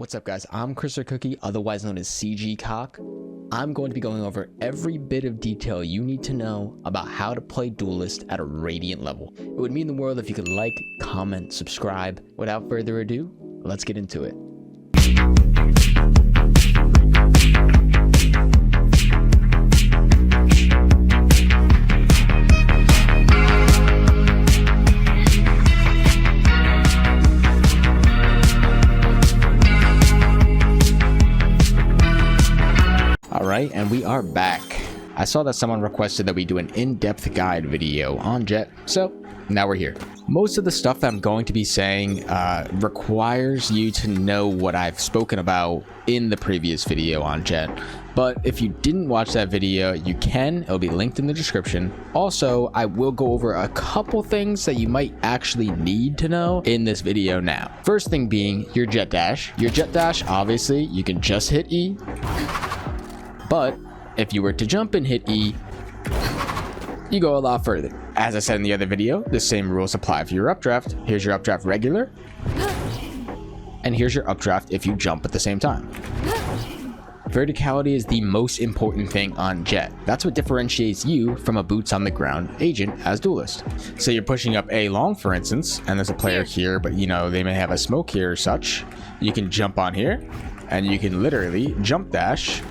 What's up guys, I'm Crystal Cookie, otherwise known as CG Cock. I'm going to be going over every bit of detail you need to know about how to play Duelist at a Radiant level. It would mean the world if you could like, comment, subscribe. Without further ado, let's get into it. Alright, and we are back. I saw that someone requested that we do an in-depth guide video on Jett, so now we're here. Most of the stuff that I'm going to be saying requires you to know what I've spoken about in the previous video on Jett. But if you didn't watch that video, you can. It'll be linked in the description. Also, I will go over a couple things that you might actually need to know in this video now. First thing being your Jett dash. Your Jett dash, obviously, you can just hit E. But if you were to jump and hit E, you go a lot further. As I said in the other video, the same rules apply for your updraft. Here's your updraft regular, and here's your updraft if you jump at the same time. Verticality is the most important thing on Jett. That's what differentiates you from a boots on the ground agent as Duelist. So you're pushing up A long, for instance, and there's a player here, but you know, they may have a smoke here or such. You can jump on here, and you can literally jump dash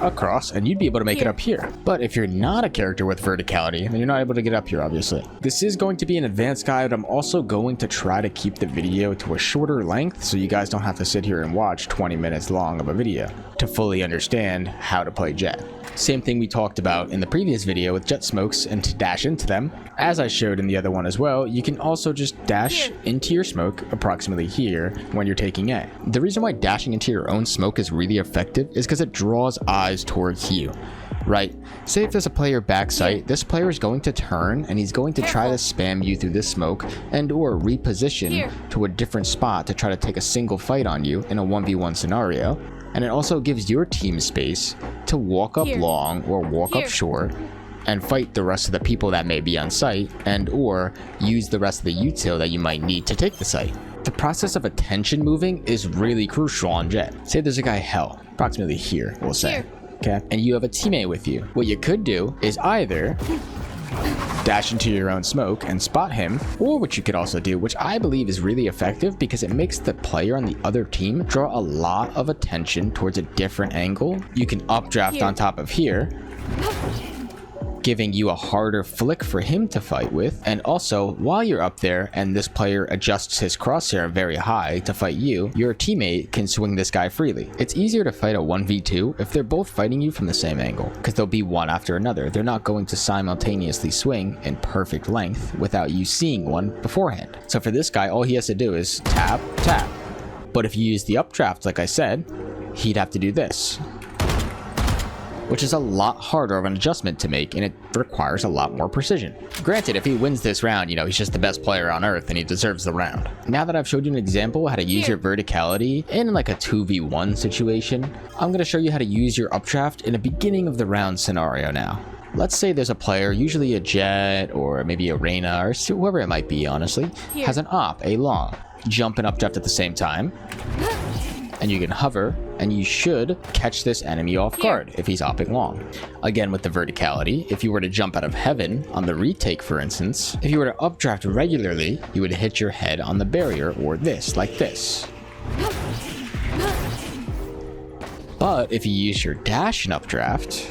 across and you'd be able to make it up here. But if you're not a character with verticality, then you're not able to get up here, obviously. This is going to be an advanced guide. I'm also going to try to keep the video to a shorter length so you guys don't have to sit here and watch 20 minutes long of a video to fully understand how to play Jett. Same thing we talked about in the previous video with Jett smokes, and to dash into them, as I showed in the other one as well, you can also just dash into your smoke approximately here when you're taking A. The reason why dashing into your own smoke is really effective is because it draws eyes towards you, right? Say if there's a player backside, this player is going to turn and he's going to try to spam you through this smoke and or reposition to a different spot to try to take a single fight on you in a 1v1 scenario. And it also gives your team space to walk up long or walk up short and fight the rest of the people that may be on site and or use the rest of the util that you might need to take the site. The process of attention moving is really crucial on Jett. Say there's a guy Hell, approximately here, we'll say. Okay, and you have a teammate with you. What you could do is either dash into your own smoke and spot him, or what you could also do, which I believe is really effective because it makes the player on the other team draw a lot of attention towards a different angle. You can updraft on top of here, giving you a harder flick for him to fight with. And also, while you're up there and this player adjusts his crosshair very high to fight you, your teammate can swing this guy freely. It's easier to fight a 1v2 if they're both fighting you from the same angle, because they'll be one after another. They're not going to simultaneously swing in perfect length without you seeing one beforehand. So for this guy, all he has to do is tap, tap. But if you use the updraft, like I said, he'd have to do this, which is a lot harder of an adjustment to make, and it requires a lot more precision. Granted, if he wins this round, you know, he's just the best player on earth and he deserves the round. Now that I've showed you an example how to use your verticality in like a 2v1 situation, I'm going to show you how to use your updraft in a beginning of the round scenario now. Let's say there's a player, usually a Jett or maybe a Reyna or whoever it might be, honestly, has an op, a long, jump and updraft at the same time. And you can hover, and you should catch this enemy off guard if he's opping long. Again, with the verticality, if you were to jump out of heaven on the retake, for instance, if you were to updraft regularly, you would hit your head on the barrier or this, like this. But if you use your dash and updraft,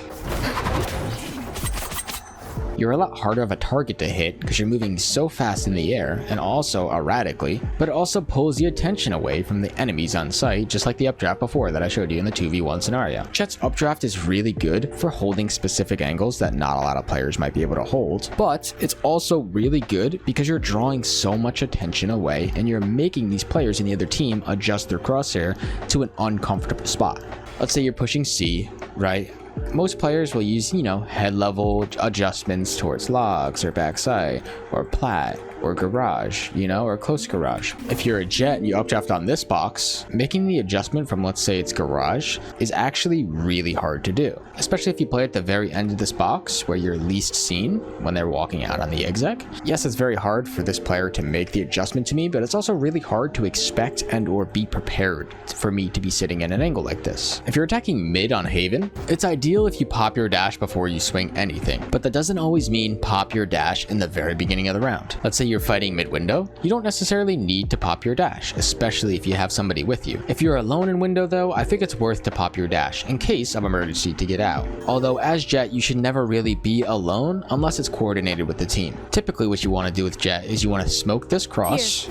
you're a lot harder of a target to hit because you're moving so fast in the air and also erratically, but it also pulls the attention away from the enemies on site, just like the updraft before that I showed you in the 2v1 scenario. Jett's updraft is really good for holding specific angles that not a lot of players might be able to hold, but it's also really good because you're drawing so much attention away and you're making these players in the other team adjust their crosshair to an uncomfortable spot. Let's say you're pushing C, right? Most players will use, you know, head level adjustments towards logs or backside or plat or garage, you know, or close garage. If you're a Jett and you updraft on this box, making the adjustment from, let's say it's garage, is actually really hard to do, especially if you play at the very end of this box where you're least seen when they're walking out on the exec. Yes, it's very hard for this player to make the adjustment to me, but it's also really hard to expect and or be prepared for me to be sitting in an angle like this. If you're attacking mid on Haven, it's ideal if you pop your dash before you swing anything, but that doesn't always mean pop your dash in the very beginning of the round. Let's say you're fighting mid window, you don't necessarily need to pop your dash, especially if you have somebody with you. If you're alone in window though, I think it's worth to pop your dash in case of emergency to get out. Although as Jett, you should never really be alone unless it's coordinated with the team. Typically what you want to do with Jett is you want to smoke this cross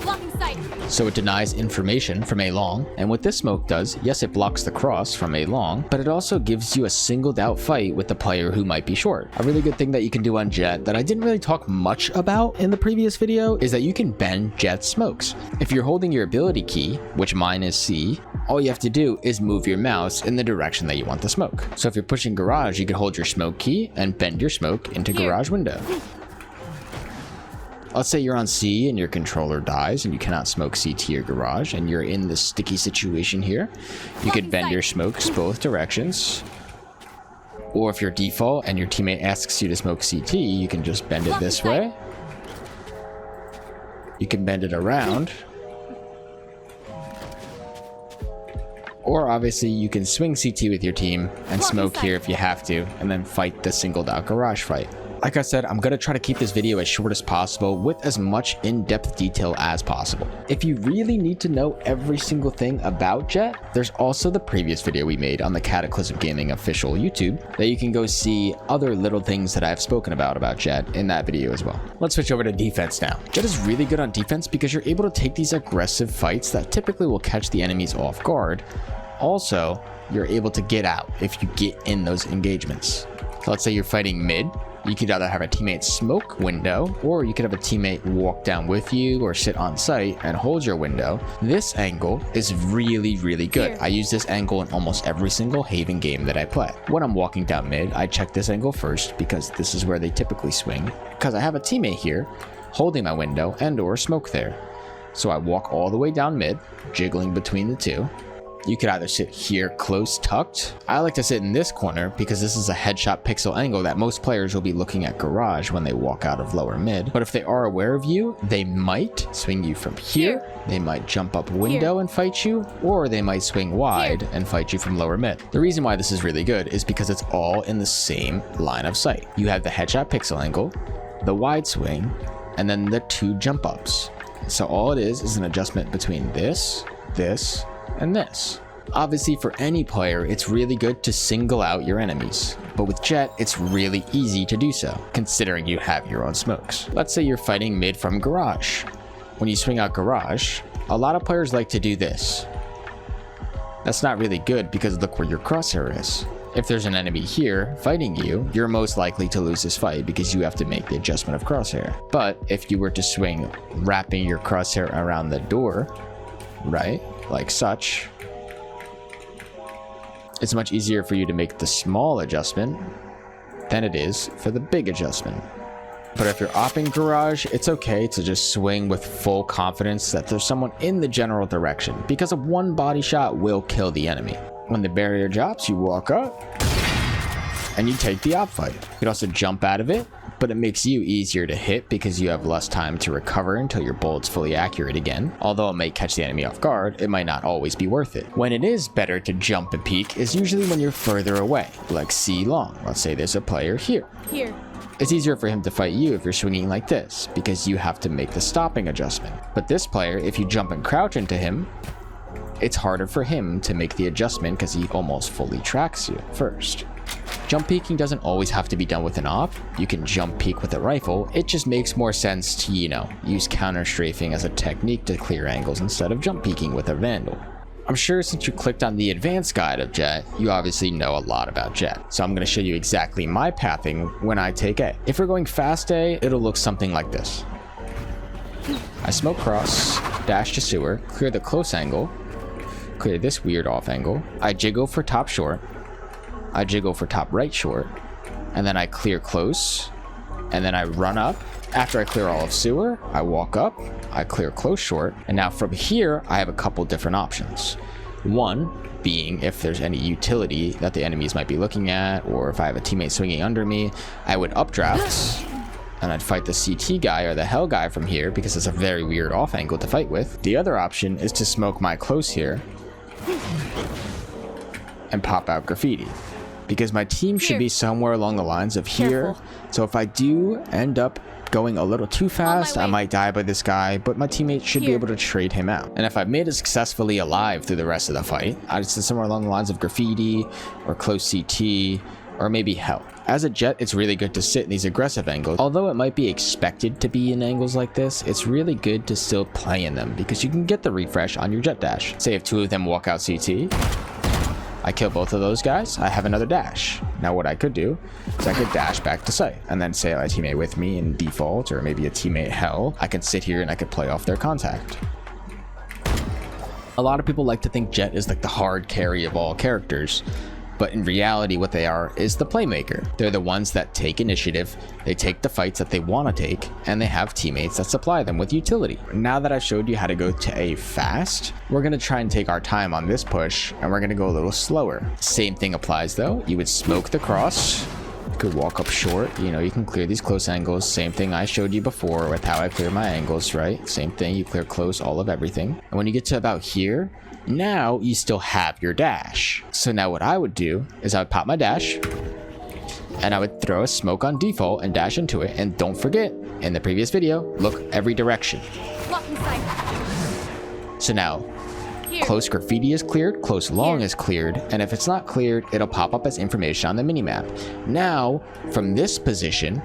so it denies information from A long, and what this smoke does, yes, it blocks the cross from A long, but it also gives you a singled out fight with the player who might be short. A really good thing that you can do on Jett that I didn't really talk much about in the previous video is that you can bend Jett's smokes. If you're holding your ability key, which mine is C, all you have to do is move your mouse in the direction that you want the smoke. So if you're pushing garage, you can hold your smoke key and bend your smoke into garage window. Let's say you're on C and your controller dies and you cannot smoke CT or garage and you're in this sticky situation here. You could bend your smokes both directions. Or if you're default and your teammate asks you to smoke CT, you can just bend it this way. You can bend it around. Or obviously you can swing CT with your team and smoke here if you have to, and then fight the singled out garage fight. Like I said, I'm going to try to keep this video as short as possible with as much in-depth detail as possible. If you really need to know every single thing about Jett, there's also the previous video we made on the Cataclysm Gaming official YouTube that you can go see other little things that I've spoken about Jett in that video as well. Let's switch over to defense now. Jett is really good on defense because you're able to take these aggressive fights that typically will catch the enemies off guard. Also, you're able to get out if you get in those engagements. So let's say you're fighting mid. You could either have a teammate smoke window, or you could have a teammate walk down with you or sit on site and hold your window. This angle is really, really good. I use this angle in almost every single Haven game that I play. When I'm walking down mid, I check this angle first because this is where they typically swing, because I have a teammate here holding my window and or smoke there. So I walk all the way down mid, jiggling between the two. You could either sit here close tucked. I like to sit in this corner because this is a headshot pixel angle that most players will be looking at garage when they walk out of lower mid. But if they are aware of you, they might swing you from here. They might jump up window and fight you, or they might swing wide and fight you from lower mid. The reason why this is really good is because it's all in the same line of sight. You have the headshot pixel angle, the wide swing, and then the two jump ups. So all it is an adjustment between this, and this. Obviously for any player, it's really good to single out your enemies, but with Jett, it's really easy to do so, considering you have your own smokes. Let's say you're fighting mid from garage. When you swing out garage, a lot of players like to do this. That's not really good because look where your crosshair is. If there's an enemy here fighting you, you're most likely to lose this fight because you have to make the adjustment of crosshair. But if you were to swing wrapping your crosshair around the door, right, like such, it's much easier for you to make the small adjustment than it is for the big adjustment. But if you're opping garage, it's okay to just swing with full confidence that there's someone in the general direction, because a one body shot will kill the enemy. When the barrier drops, you walk up and you take the op fight. You could also jump out of it, but it makes you easier to hit because you have less time to recover until your bullet's fully accurate again. Although it may catch the enemy off guard, it might not always be worth it. When it is better to jump and peek is usually when you're further away, like C long. Let's say there's a player here. It's easier for him to fight you if you're swinging like this, because you have to make the stopping adjustment. But this player, if you jump and crouch into him, it's harder for him to make the adjustment because he almost fully tracks you first. Jump peeking doesn't always have to be done with an op. You can jump peek with a rifle. It just makes more sense to, use counter strafing as a technique to clear angles instead of jump peeking with a vandal. I'm sure since you clicked on the advanced guide of Jett, you obviously know a lot about Jett. So I'm going to show you exactly my pathing when I take A. If we're going fast A, it'll look something like this. I smoke cross, dash to sewer, clear the close angle, clear this weird off angle. I jiggle for top short. I jiggle for top right short, and then I clear close, and then I run up After I clear all of sewer, I walk up, I clear close short, and now from here, I have a couple different options. One being if there's any utility that the enemies might be looking at, or if I have a teammate swinging under me, I would updraft, and I'd fight the CT guy or the hell guy from here because it's a very weird off angle to fight with. The other option is to smoke my close here and pop out graffiti, because my team should be somewhere along the lines of here. So if I do end up going a little too fast, I might die by this guy, but my teammate should be able to trade him out. And if I've made it successfully alive through the rest of the fight, I'd sit somewhere along the lines of graffiti or close CT or maybe hell. As a Jett, it's really good to sit in these aggressive angles. Although it might be expected to be in angles like this, it's really good to still play in them because you can get the refresh on your Jett dash. Say if two of them walk out CT, I kill both of those guys, I have another dash. Now what I could do is I could dash back to site and then say a teammate with me in default, or maybe a teammate hell, I could sit here and I could play off their contact. A lot of people like to think Jett is like the hard carry of all characters, but in reality what they are is the playmaker. They're the ones that take initiative, they take the fights that they want to take, and they have teammates that supply them with utility. Now that I've showed you how to go to A fast, we're going to try and take our time on this push, and we're going to go a little slower. Same thing applies though. You would smoke the cross, you could walk up short, you can clear these close angles. Same thing I showed you before with how I clear my angles, right? Same thing, you clear close all of everything. And when you get to about here, now you still have your dash. So now what I would do is I would pop my dash and I would throw a smoke on default and dash into it. And don't forget, in the previous video, look every direction. So now close graffiti is cleared, close long is cleared, and if it's not cleared, it'll pop up as information on the minimap. Now, from this position,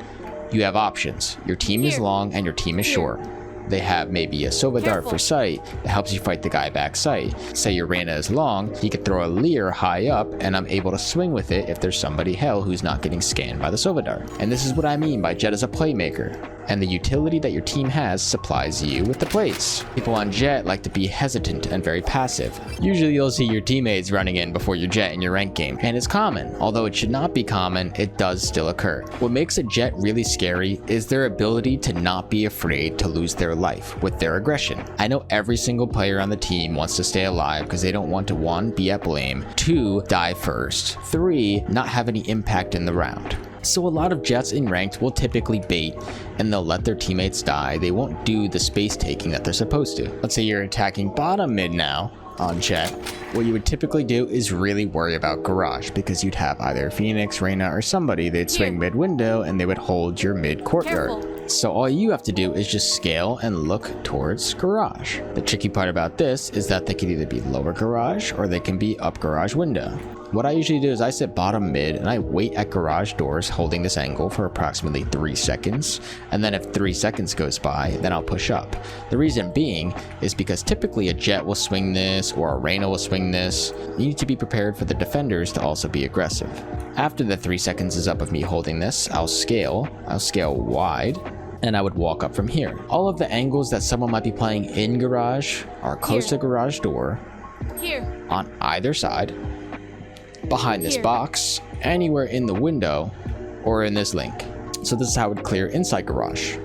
you have options. Your team is long and your team is short. They have maybe a Sova Dart for sight that helps you fight the guy back sight. Say your Reyna is long, you could throw a Leer high up and I'm able to swing with it if there's somebody hell who's not getting scanned by the Sova Dart. And this is what I mean by Jett as a playmaker. And the utility that your team has supplies you with the plays. People on Jett like to be hesitant and very passive. Usually you'll see your teammates running in before your Jett in your rank game, and it's common. Although it should not be common, it does still occur. What makes a Jett really scary is their ability to not be afraid to lose their life with their aggression. I know every single player on the team wants to stay alive because they don't want to 1, be at blame, 2, die first, 3, not have any impact in the round. So a lot of Jetts in ranked will typically bait and they'll let their teammates die. They won't do the space taking that they're supposed to. Let's say you're attacking bottom mid now on Jett. What you would typically do is really worry about garage, because you'd have either Phoenix, Reyna, or somebody. They'd swing mid window and they would hold your mid courtyard. So all you have to do is just scale and look towards garage. The tricky part about this is that they can either be lower garage or they can be up garage window. What I usually do is I sit bottom mid and I wait at garage doors holding this angle for approximately 3 seconds. And then if 3 seconds goes by, then I'll push up. The reason being is because typically a Jett will swing this or a Reyna will swing this. You need to be prepared for the defenders to also be aggressive. After the 3 seconds is up of me holding this, I'll scale wide, and I would walk up from here. All of the angles that someone might be playing in garage are close to garage door, on either side, behind this box, anywhere in the window, or in this link. So this is how it would clear inside garage.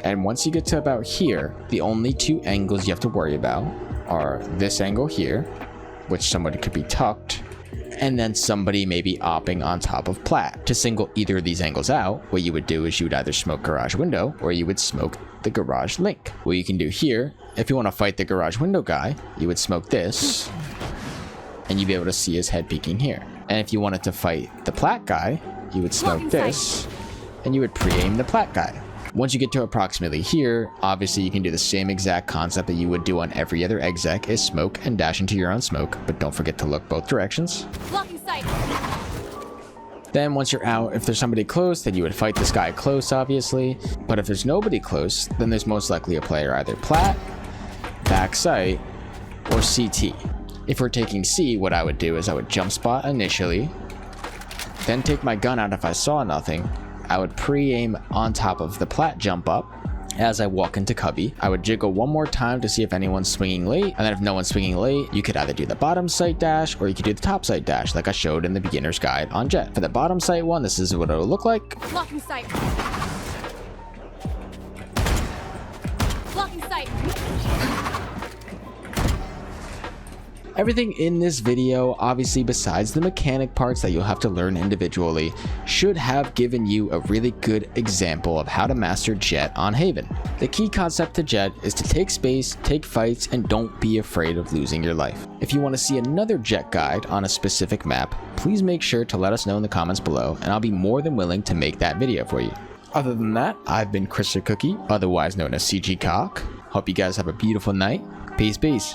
And once you get to about here, the only 2 angles you have to worry about are this angle here, which somebody could be tucked, and then somebody may be opping on top of plat. To single either of these angles out, what you would do is you would either smoke garage window or you would smoke the garage link. What you can do here, if you want to fight the garage window guy, you would smoke this and you'd be able to see his head peeking here. And if you wanted to fight the plat guy, you would smoke this and you would pre-aim the plat guy. Once you get to approximately here, obviously you can do the same exact concept that you would do on every other exec, is smoke and dash into your own smoke, but don't forget to look both directions. Blocking sight. Then once you're out, if there's somebody close, then you would fight this guy close, obviously. But if there's nobody close, then there's most likely a player either plat, back sight, or CT. If we're taking C, what I would do is I would jump spot initially, then take my gun out if I saw nothing. I would pre-aim on top of the plat jump up, as I walk into cubby. I would jiggle one more time to see if anyone's swinging late, and then if no one's swinging late, you could either do the bottom sight dash or you could do the top sight dash like I showed in the beginner's guide on Jett. For the bottom sight one, this is what it'll look like. Blocking sight. Blocking sight. Everything in this video, obviously besides the mechanic parts that you'll have to learn individually, should have given you a really good example of how to master Jett on Haven. The key concept to Jett is to take space, take fights, and don't be afraid of losing your life. If you want to see another Jett guide on a specific map, please make sure to let us know in the comments below, and I'll be more than willing to make that video for you. Other than that, I've been Chris the Cookie, otherwise known as CG Cock. Hope you guys have a beautiful night. Peace, peace.